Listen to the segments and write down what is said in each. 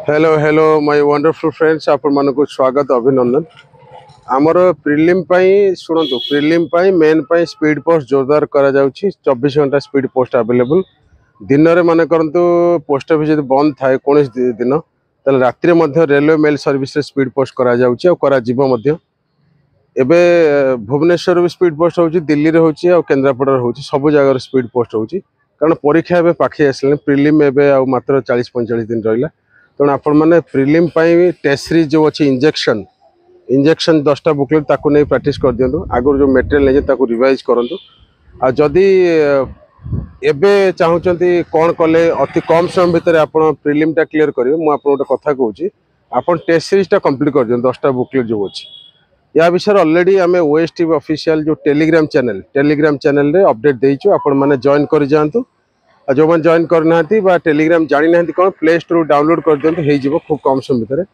Hello hello my wonderful friends आपण मानको स्वागत अभिनंदन आमर प्रिलिम शुणु प्रिलिम मेन स्पीड पोस्ट जोरदार करा जाउछि 24 घंटा स्पीड पोस्ट अवेलेबल दिन में मन करंतु पोस्ट ऑफिस जब बंद थाए कौन दिन ताले रात्रि मध्य railway mail service speed post करा जाउछि और करा जीवो मध्य एबे भुवनेश्वर भी स्पीड पोस्ट होउछि दिल्ली रे होउछि और केंद्रापड़ा रे होउछि सब जगह स्पीड पोस्ट होउछि कारण परीक्षा एबे पाखी आसले प्रिलिम एबे आ मात्र 40-45 दिन रहिला तेणु आपण मैंने प्रिलिम टेस्ट सीरीज जो अच्छी इंजेक्शन इंजेक्शन 10टा बुकलेट ताकू नहीं प्रैक्टिस कर दिंतु आगुरी जो मेटेरियल नहीं रिवाइज करूँ आदि एबे चाहूँगी कौन कले अति कम समय भितर आप प्रिलिमटा क्लीयर करेंगे मुझे गोटे कथा कहूँ आप टेस्ट सीरीजटा कंप्लीट कर दिखाँ 10टा बुकलेट जो अच्छी या विषय ऑलरेडी आम ओएसटीवी ऑफिशियल जो टेलीग्राम चैनल रे अपडेट देचु आपण मैंने जॉइन कर जातु जो मैंने जॉइन करना टेलीग्राम जानी ना कौन प्ले स्टोर डाउनलोड कर दिखाँ हो खूब कम समय भितर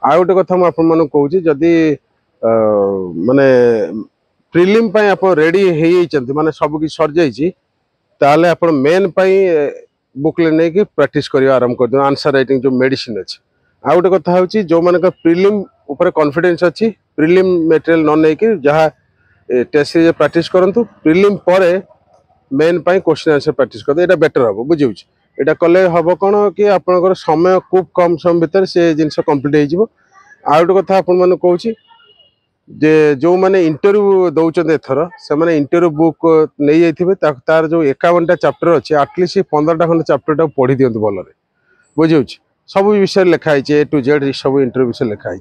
आ गोटे कथा मुझे कहूँ जदि माने प्रिलिम आप रेडी माने सब किसी सर जाइए आप मेन बुकलेट नहीं कि प्रैक्टिस करवा आरंभ कर दिखाँ आंसर राइटिंग जो मेडिसिन अच्छी आ गोटे कथा हूँ जो मान प्रिलिम ऊपर कॉन्फिडेंस अच्छी प्रिलिम मटेरियल न नहीं जहाँ टेस्ट सीरीज प्रैक्टिस करूँ प्रिलिम पर मेन क्वेश्चन आंसर प्रैक्टिस करते ये बेटर हम बुझे यहाँ कले हम कौन कि आपंकर समय खूब कम समय भितर से जिनस कम्प्लीट हो गोटे कथा आपण कहूँ जे जो मैंने इंटरव्यू दौरान एथर से इंटरव्यू बुक नहीं जाइए तार जो 51टा चैप्टर अच्छे आटलिस्ट 15टा खंड चैप्टर पढ़ी दिंतु भल बुझे सब विषय लिखाई ए टू जेड सब इंटरव्यू विषय लिखाई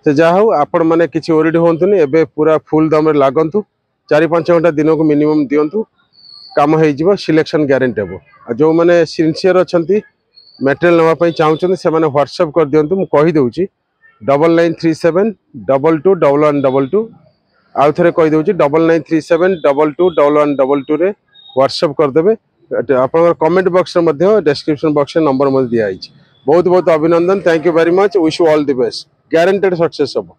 से जहाँ हूँ आपण मैंने किसी ओरिड हूँ एवं पूरा फुल दम लगतु 4-5 घंटा दिन को मिनिमम दिंतु काम हो सिलेक्शन ग्यारंटी हे जो मैंने सिनसीयर अच्छा मटेरियल नापी चाहूँ से व्हाट्सएप कर दिंतु मुझे कहीदे 9937221122 आउ थे कहीदे 9937221122 व्हाट्सएप करदे आप comment box description box number दिखाई बहुत बहुत अभिनंदन thank you very much wish you all the best guaranteed success हम।